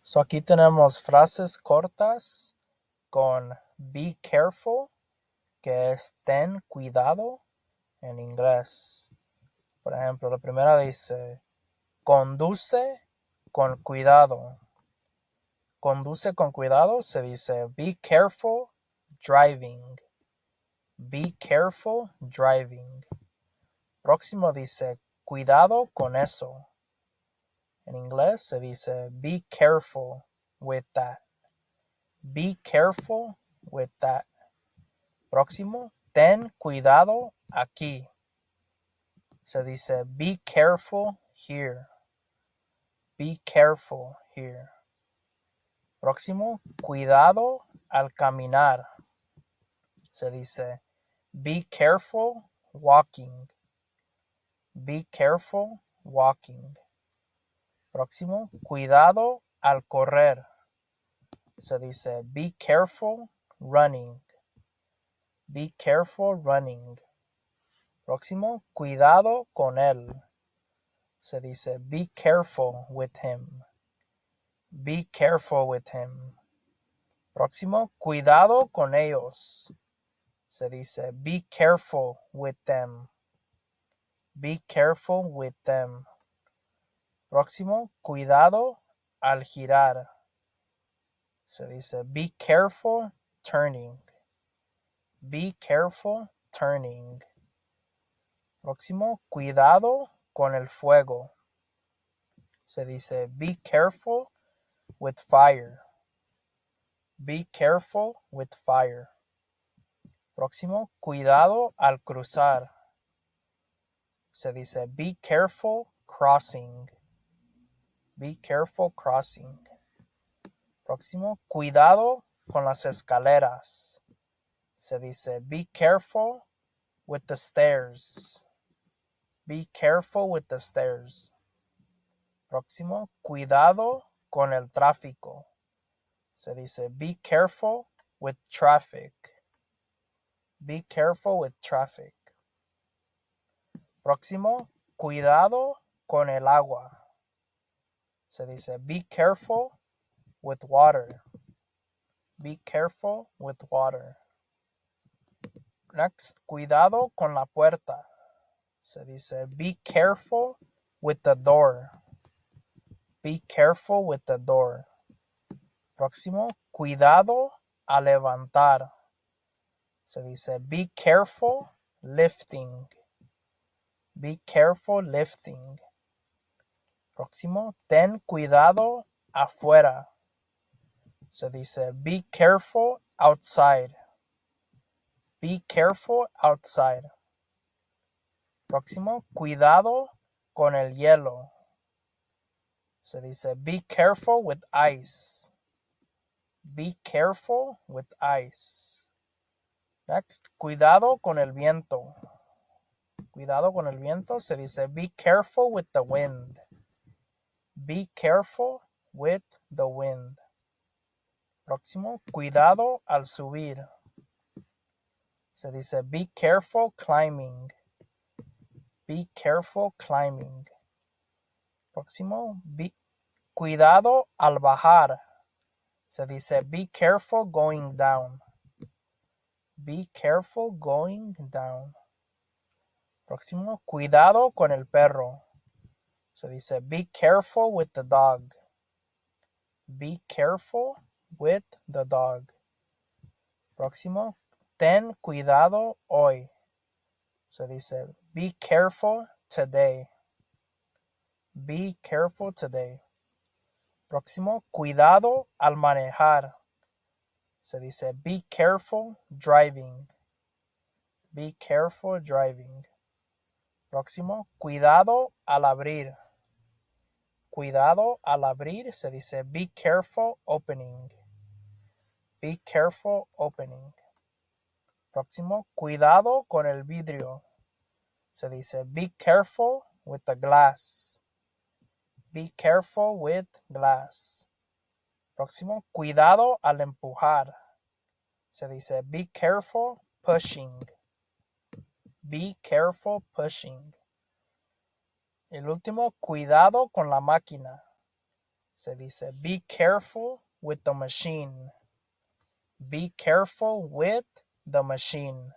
So aquí tenemos frases cortas con be careful, que es ten cuidado en inglés. Por ejemplo, la primera dice, conduce con cuidado. Conduce con cuidado se dice be careful driving. Be careful driving. Próximo dice, cuidado con eso. En inglés se dice be careful with that. Be careful with that. Próximo, ten cuidado aquí. Se dice be careful here. Be careful here. Próximo, cuidado al caminar. Se dice be careful walking. Be careful walking. Próximo, cuidado al correr. Se dice be careful running. Be careful running. Próximo, cuidado con él. Se dice be careful with him. Be careful with him. Próximo, cuidado con ellos. Se dice be careful with them. Be careful with them. Próximo, cuidado al girar. Se dice be careful turning. Be careful turning. Próximo, cuidado con el fuego. Se dice be careful with fire. Be careful with fire. Próximo, cuidado al cruzar. Se dice be careful crossing. Be careful crossing. Próximo, cuidado con las escaleras. Se dice be careful with the stairs. Be careful with the stairs. Próximo, cuidado con el tráfico. Se dice be careful with traffic. Be careful with traffic. Próximo, cuidado con el agua. Se dice be careful with water. Be careful with water. Next, cuidado con la puerta. Se dice be careful with the door. Be careful with the door. Próximo, cuidado a levantar. Se dice be careful lifting. Be careful lifting. Próximo, ten cuidado afuera. Se dice be careful outside. Be careful outside. Próximo, cuidado con el hielo. Se dice be careful with ice. Be careful with ice. Next, cuidado con el viento. Cuidado con el viento se dice be careful with the wind. Be careful with the wind. Próximo, cuidado al subir. Se dice be careful climbing. Be careful climbing. Próximo, cuidado al bajar. Se dice be careful going down. Be careful going down. Próximo, cuidado con el perro. Se dice be careful with the dog. Be careful with the dog. Próximo, ten cuidado hoy. Se dice be careful today. Be careful today. Próximo, cuidado al manejar. Se dice be careful driving. Be careful driving. Próximo, cuidado al abrir. Cuidado al abrir se dice be careful opening. Be careful opening. Próximo, cuidado con el vidrio. Se dice be careful with the glass. Be careful with glass. Próximo, cuidado al empujar. Se dice be careful pushing. Be careful pushing. El último, cuidado con la máquina. Se dice be careful with the machine. Be careful with the machine.